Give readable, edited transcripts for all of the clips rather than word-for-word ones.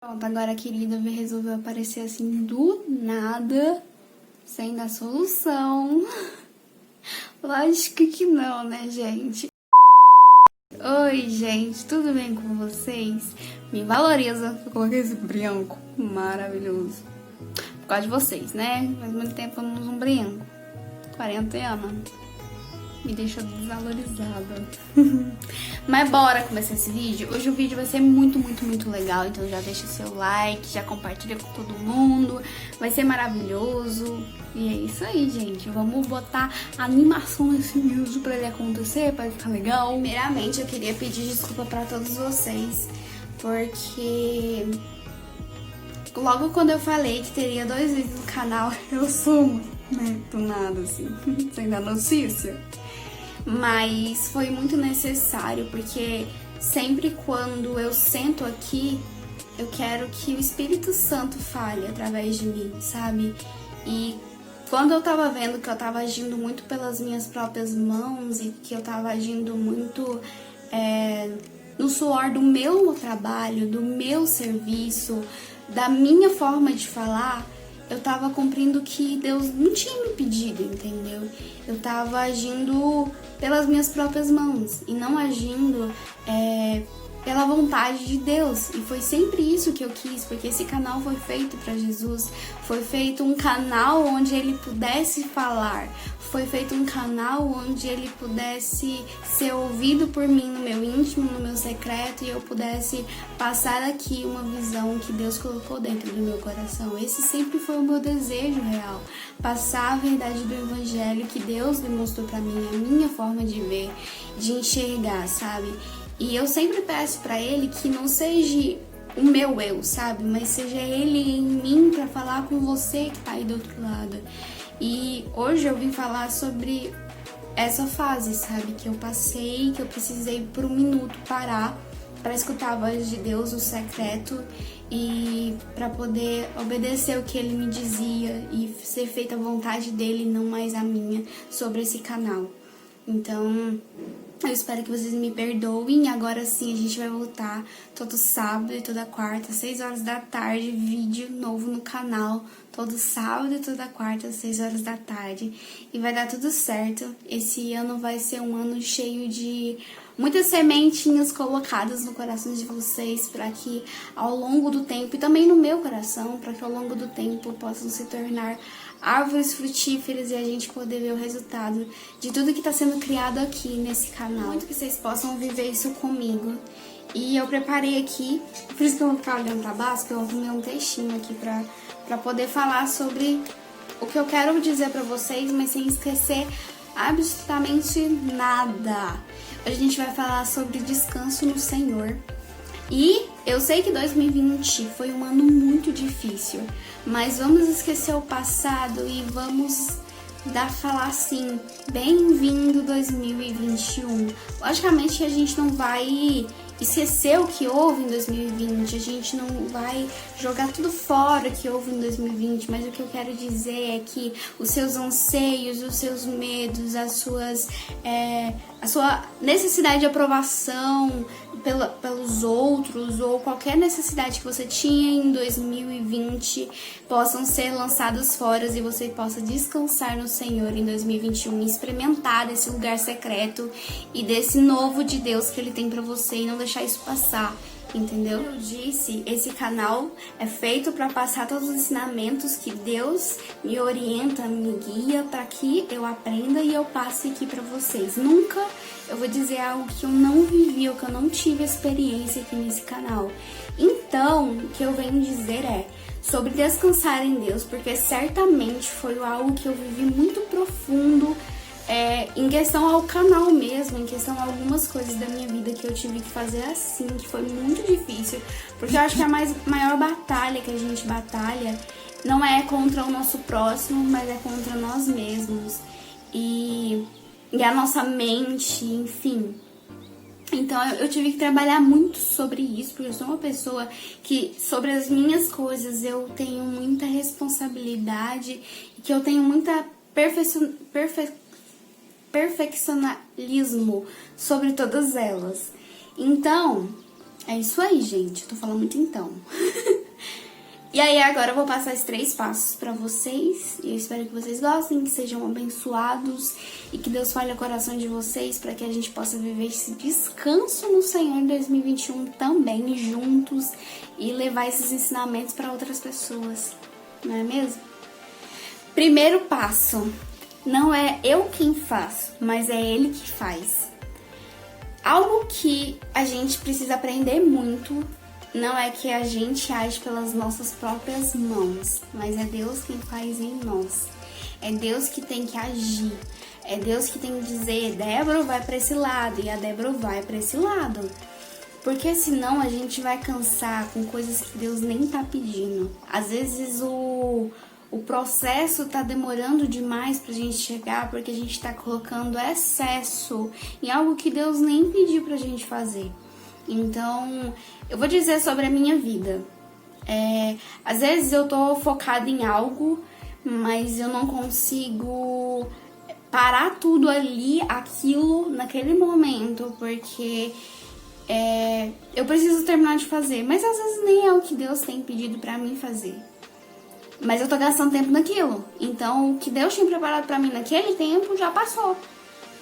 Pronto, agora a querida resolveu aparecer assim do nada, sem dar solução. Lógico que não, né, gente? Oi, gente, tudo bem com vocês? Me valoriza, eu coloquei esse branco maravilhoso. Por causa de vocês, né? Faz muito tempo eu não uso um branco. Quarentena me deixa desvalorizada. Mas bora começar esse vídeo. Hoje o vídeo vai ser muito legal. Então já deixa seu like, já compartilha com todo mundo. Vai ser maravilhoso. E é isso aí, gente. Vamos botar animação nesse vídeo pra ele acontecer, pra ficar legal. Primeiramente, eu queria pedir desculpa pra todos vocês, porque logo quando eu falei que teria 2 vídeos no canal, eu sumo, né? Do nada, assim, sem dar notícia. Mas foi muito necessário, porque sempre quando eu sento aqui, eu quero que o Espírito Santo fale através de mim, sabe? E quando eu tava vendo que eu tava agindo muito pelas minhas próprias mãos e que eu tava agindo muito no suor do meu trabalho, do meu serviço, da minha forma de falar, eu tava cumprindo o que Deus não tinha me pedido, entendeu? Eu tava agindo pelas minhas próprias mãos e não agindo pela vontade de Deus. E foi sempre isso que eu quis, porque esse canal foi feito para Jesus. Foi feito um canal onde ele pudesse falar. Foi feito um canal onde ele pudesse ser ouvido por mim no meu íntimo, no meu secreto, e eu pudesse passar aqui uma visão que Deus colocou dentro do meu coração. Esse sempre foi o meu desejo real, passar a verdade do evangelho que Deus demonstrou para mim, a minha forma de ver, de enxergar, sabe? E eu sempre peço pra ele que não seja o meu eu, sabe? Mas seja ele em mim pra falar com você que tá aí do outro lado. E hoje eu vim falar sobre essa fase, sabe? Que eu passei, que eu precisei por um minuto parar pra escutar a voz de Deus, o secreto, e pra poder obedecer o que ele me dizia e ser feita a vontade dele, não mais a minha, sobre esse canal. Então, eu espero que vocês me perdoem. Agora sim, a gente vai voltar todo sábado e toda quarta, às 6 horas da tarde, vídeo novo no canal. Todo sábado e toda quarta, às 6 horas da tarde. E vai dar tudo certo. Esse ano vai ser um ano cheio de muitas sementinhas colocadas no coração de vocês, para que ao longo do tempo, e também no meu coração, para que ao longo do tempo possam se tornar árvores frutíferas e a gente poder ver o resultado de tudo que está sendo criado aqui nesse canal. Muito que vocês possam viver isso comigo. E eu preparei aqui, por isso que eu vou ficar olhando pra baixo, que eu arrumei um textinho aqui pra poder falar sobre o que eu quero dizer pra vocês, mas sem esquecer absolutamente nada. Hoje a gente vai falar sobre descanso no Senhor. E eu sei que 2020 foi um ano muito difícil, mas vamos esquecer o passado e vamos falar assim, bem-vindo 2021. Logicamente a gente não vai esquecer o que houve em 2020, a gente não vai jogar tudo fora que houve em 2020, mas o que eu quero dizer é que os seus anseios, os seus medos, a sua necessidade de aprovação pelos outros, ou qualquer necessidade que você tinha em 2020 possam ser lançados fora e você possa descansar no Senhor em 2021 e experimentar desse lugar secreto e desse novo de Deus que Ele tem pra você e não deixar isso passar. Entendeu? Como eu disse, esse canal é feito para passar todos os ensinamentos que Deus me orienta, me guia, para que eu aprenda e eu passe aqui para vocês. Nunca eu vou dizer algo que eu não vivi ou que eu não tive experiência aqui nesse canal. Então, o que eu venho dizer é sobre descansar em Deus, porque certamente foi algo que eu vivi muito profundo, em questão ao canal mesmo, em questão a algumas coisas da minha vida que eu tive que fazer assim, que foi muito difícil, porque eu acho que a maior batalha que a gente batalha não é contra o nosso próximo, mas é contra nós mesmos e a nossa mente, enfim. Então eu tive que trabalhar muito sobre isso, porque eu sou uma pessoa que sobre as minhas coisas eu tenho muita responsabilidade e que eu tenho muita perfeccionismo sobre todas elas. Então, É isso aí, gente. Eu tô falando muito então. E aí, agora eu vou passar esses 3 passos pra vocês. E eu espero que vocês gostem, que sejam abençoados e que Deus fale o coração de vocês pra que a gente possa viver esse descanso no Senhor em 2021 também, juntos, e levar esses ensinamentos pra outras pessoas. Não é mesmo? Primeiro passo. Não é eu quem faço, mas é Ele que faz. Algo que a gente precisa aprender muito não é que a gente age pelas nossas próprias mãos, mas é Deus quem faz em nós. É Deus que tem que agir. É Deus que tem que dizer, Débora vai para esse lado, e a Débora vai para esse lado. Porque senão a gente vai cansar com coisas que Deus nem tá pedindo. Às vezes o processo tá demorando demais pra gente chegar porque a gente tá colocando excesso em algo que Deus nem pediu pra gente fazer. Então, eu vou dizer sobre a minha vida. Às vezes eu tô focada em algo, mas eu não consigo parar tudo ali, aquilo, naquele momento, porque eu preciso terminar de fazer. Mas às vezes nem é o que Deus tem pedido pra mim fazer. Mas eu tô gastando tempo naquilo. Então, o que Deus tinha preparado pra mim naquele tempo já passou.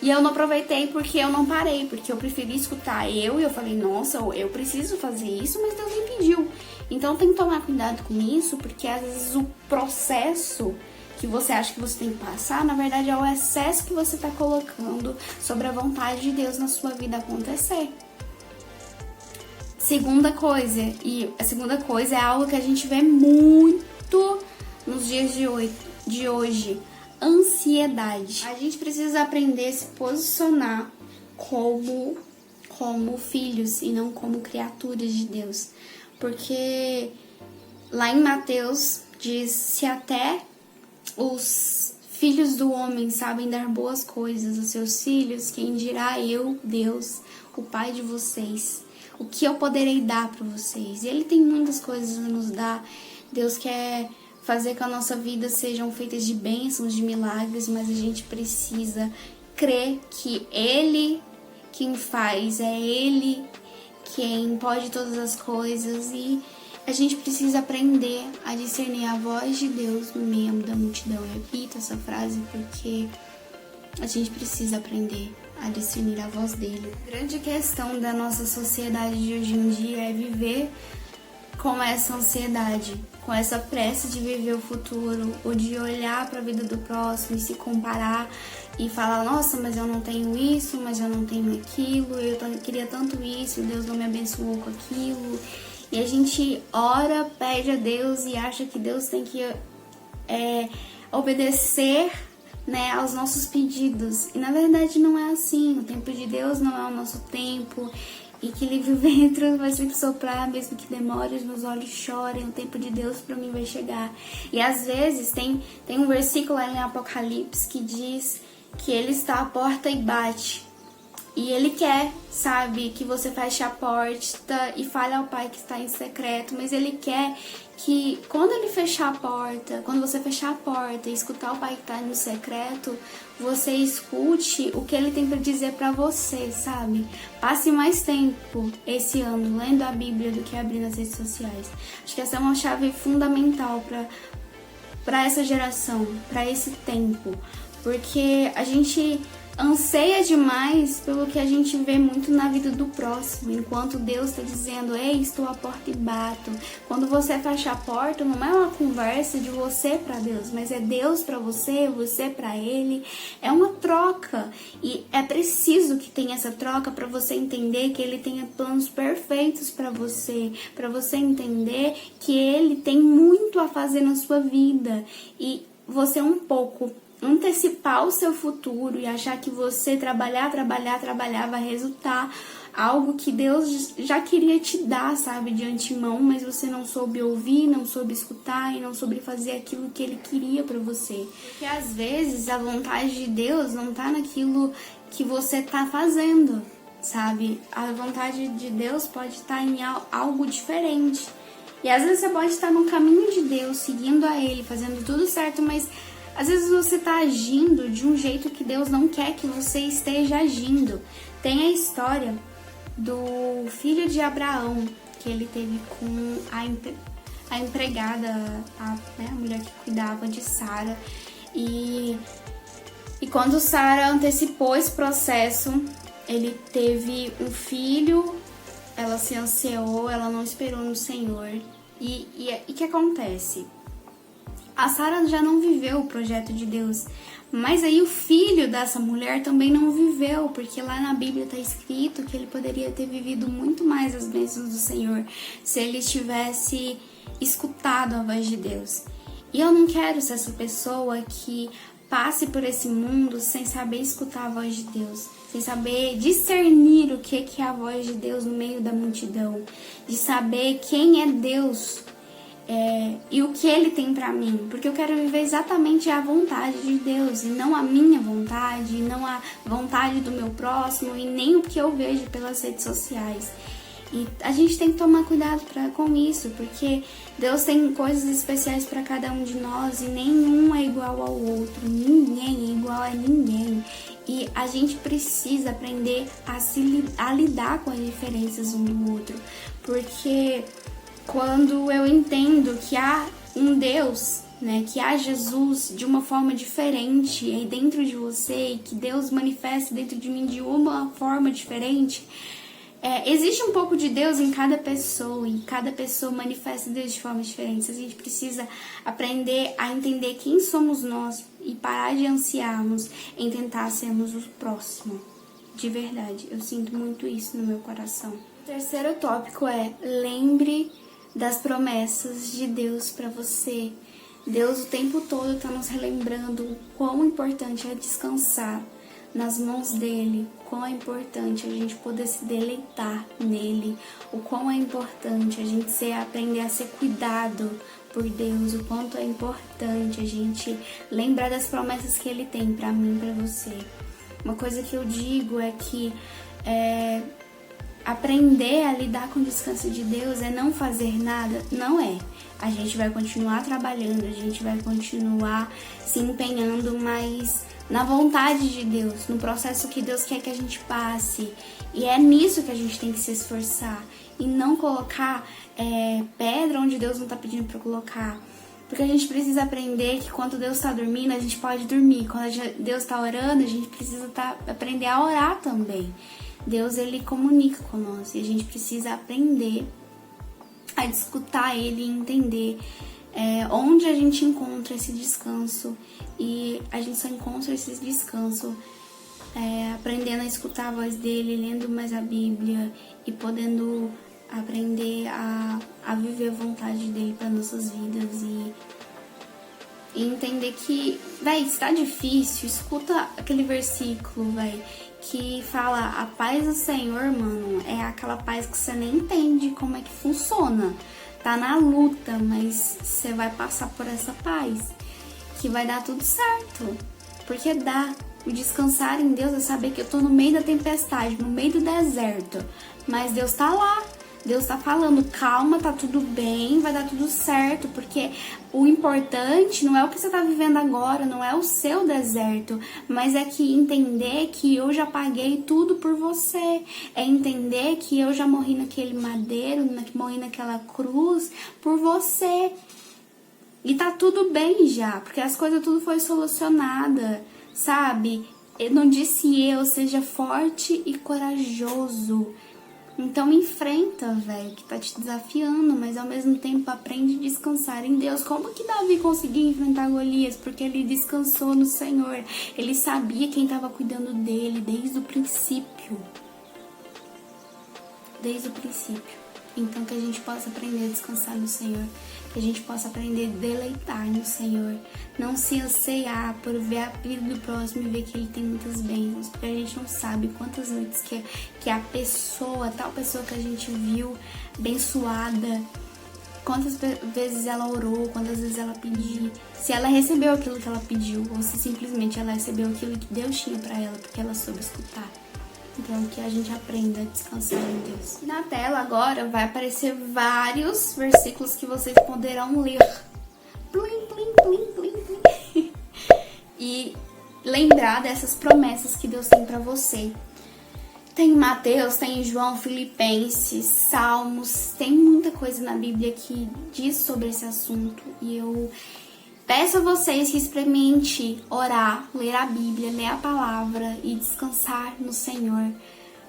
E eu não aproveitei porque eu não parei, porque eu preferi escutar e eu falei, nossa, eu preciso fazer isso, mas Deus me pediu. Então tem que tomar cuidado com isso, porque às vezes o processo que você acha que você tem que passar, na verdade é o excesso que você tá colocando sobre a vontade de Deus na sua vida acontecer. Segunda coisa, e a segunda coisa é algo que a gente vê muito nos dias de hoje. Ansiedade. A gente precisa aprender a se posicionar como filhos e não como criaturas de Deus. Porque lá em Mateus diz, se até os filhos do homem sabem dar boas coisas aos seus filhos, quem dirá eu, Deus, o Pai de vocês? O que eu poderei dar para vocês? E Ele tem muitas coisas a nos dar. Deus quer fazer que a nossa vida sejam feitas de bênçãos, de milagres, mas a gente precisa crer que Ele quem faz, é Ele quem pode todas as coisas, e a gente precisa aprender a discernir a voz de Deus no meio da multidão. Eu repito essa frase porque a gente precisa aprender a discernir a voz dele. A grande questão da nossa sociedade de hoje em dia é viver com essa ansiedade, com essa pressa de viver o futuro, ou de olhar para a vida do próximo e se comparar e falar, nossa, mas eu não tenho isso, mas eu não tenho aquilo, queria tanto isso, Deus não me abençoou com aquilo. E a gente ora, pede a Deus e acha que Deus tem que obedecer, né, aos nossos pedidos. E na verdade não é assim. O tempo de Deus não é o nosso tempo. E que livre vento vai sempre soprar, mesmo que demore, os meus olhos chorem, o tempo de Deus pra mim vai chegar. E às vezes tem um versículo lá em Apocalipse que diz que Ele está à porta e bate. E Ele quer, sabe, que você feche a porta e fale ao Pai que está em secreto, mas Ele quer que quando Ele fechar a porta, quando você fechar a porta e escutar o Pai que está no secreto, você escute o que Ele tem para dizer para você, sabe? Passe mais tempo esse ano lendo a Bíblia do que abrindo as redes sociais. Acho que essa é uma chave fundamental para essa geração, para esse tempo, porque a gente anseia demais pelo que a gente vê muito na vida do próximo, enquanto Deus está dizendo, ei, estou à porta e bato. Quando você fecha a porta, não é uma conversa de você para Deus, mas é Deus para você, você para Ele. É uma troca, e é preciso que tenha essa troca para você entender que Ele tenha planos perfeitos para você entender que Ele tem muito a fazer na sua vida, e você um pouco antecipar o seu futuro e achar que você trabalhar vai resultar algo que Deus já queria te dar, sabe, de antemão, mas você não soube ouvir, não soube escutar e não soube fazer aquilo que Ele queria pra você. Porque às vezes a vontade de Deus não tá naquilo que você tá fazendo, sabe? A vontade de Deus pode estar em algo diferente. E às vezes você pode estar no caminho de Deus, seguindo a Ele, fazendo tudo certo, mas às vezes você está agindo de um jeito que Deus não quer que você esteja agindo. Tem a história do filho de Abraão, que ele teve com a empregada, a mulher que cuidava de Sara. E quando Sara antecipou esse processo, ele teve um filho, ela se ansiou, ela não esperou no Senhor. E o que acontece? A Sara já não viveu o projeto de Deus, mas aí o filho dessa mulher também não viveu, porque lá na Bíblia está escrito que ele poderia ter vivido muito mais as bênçãos do Senhor se ele tivesse escutado a voz de Deus. E eu não quero ser essa pessoa que passe por esse mundo sem saber escutar a voz de Deus, sem saber discernir o que é a voz de Deus no meio da multidão, de saber quem é Deus e o que Ele tem pra mim, porque eu quero viver exatamente a vontade de Deus e não a minha vontade, não a vontade do meu próximo e nem o que eu vejo pelas redes sociais. E a gente tem que tomar cuidado com isso, porque Deus tem coisas especiais para cada um de nós e nenhum é igual ao outro, ninguém é igual a ninguém. E a gente precisa aprender a lidar com as diferenças um do outro, porque quando eu entendo que há um Deus, né, que há Jesus de uma forma diferente aí dentro de você e que Deus manifesta dentro de mim de uma forma diferente, existe um pouco de Deus em cada pessoa e cada pessoa manifesta Deus de formas diferentes. A gente precisa aprender a entender quem somos nós e parar de ansiarmos em tentar sermos o próximo. De verdade, eu sinto muito isso no meu coração. O terceiro tópico é: lembre das promessas de Deus para você. Deus o tempo todo está nos relembrando o quão importante é descansar nas mãos dele, o quão é importante a gente poder se deleitar nele, o quão é importante a gente aprender a ser cuidado por Deus, o quanto é importante a gente lembrar das promessas que ele tem para mim e para você. Uma coisa que eu digo é que aprender a lidar com o descanso de Deus é não fazer nada, não é. A gente vai continuar trabalhando, a gente vai continuar se empenhando, mas na vontade de Deus, no processo que Deus quer que a gente passe. E é nisso que a gente tem que se esforçar e não colocar pedra onde Deus não está pedindo para colocar. Porque a gente precisa aprender que quando Deus está dormindo, a gente pode dormir. Quando Deus está orando, a gente precisa aprender a orar também. Deus, ele comunica com nós e a gente precisa aprender a escutar ele e entender onde a gente encontra esse descanso. E a gente só encontra esse descanso aprendendo a escutar a voz dele, lendo mais a Bíblia e podendo aprender a viver a vontade dele para nossas vidas e entender que, se tá difícil, escuta aquele versículo, que fala: a paz do Senhor, mano, é aquela paz que você nem entende como é que funciona. Tá na luta, mas você vai passar por essa paz, que vai dar tudo certo. Porque dá. O descansar em Deus é saber que eu tô no meio da tempestade, no meio do deserto, mas Deus tá lá. Deus tá falando: calma, tá tudo bem, vai dar tudo certo, porque o importante não é o que você tá vivendo agora, não é o seu deserto, mas é que entender que eu já paguei tudo por você, é entender que eu já morri naquele madeiro, morri naquela cruz por você, e tá tudo bem já, porque as coisas tudo foi solucionada, sabe? Eu não disse seja forte e corajoso. Então enfrenta, que tá te desafiando, mas ao mesmo tempo aprende a descansar em Deus. Como que Davi conseguiu enfrentar Golias? Porque ele descansou no Senhor. Ele sabia quem estava cuidando dele desde o princípio. Desde o princípio. Então que a gente possa aprender a descansar no Senhor. Que a gente possa aprender a deleitar no Senhor. Não se anseiar por ver a vida do próximo e ver que ele tem muitas bênçãos. Porque a gente não sabe quantas noites que a pessoa, tal pessoa que a gente viu abençoada, quantas vezes ela orou, quantas vezes ela pediu. Se ela recebeu aquilo que ela pediu, ou se simplesmente ela recebeu aquilo que Deus tinha pra ela, porque ela soube escutar. Então, que a gente aprenda a descansar em Deus. Na tela agora vai aparecer vários versículos que vocês poderão ler. Plim, plim, plim, plim, plim. E lembrar dessas promessas que Deus tem pra você. Tem Mateus, tem João, Filipenses, Salmos, tem muita coisa na Bíblia que diz sobre esse assunto. E eu peço a vocês que experimente orar, ler a Bíblia, ler a palavra e descansar no Senhor.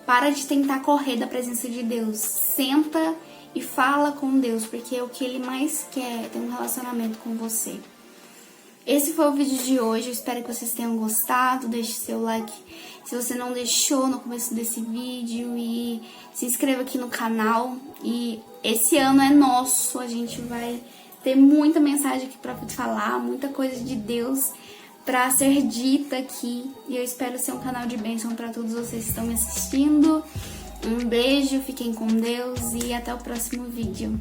Para de tentar correr da presença de Deus. Senta e fala com Deus, porque o que Ele mais quer é ter um relacionamento com você. Esse foi o vídeo de hoje, eu espero que vocês tenham gostado. Deixe seu like se você não deixou no começo desse vídeo e se inscreva aqui no canal. E esse ano é nosso, a gente vai ter muita mensagem aqui pra falar, muita coisa de Deus pra ser dita aqui. E eu espero ser um canal de bênção pra todos vocês que estão me assistindo. Um beijo, fiquem com Deus e até o próximo vídeo.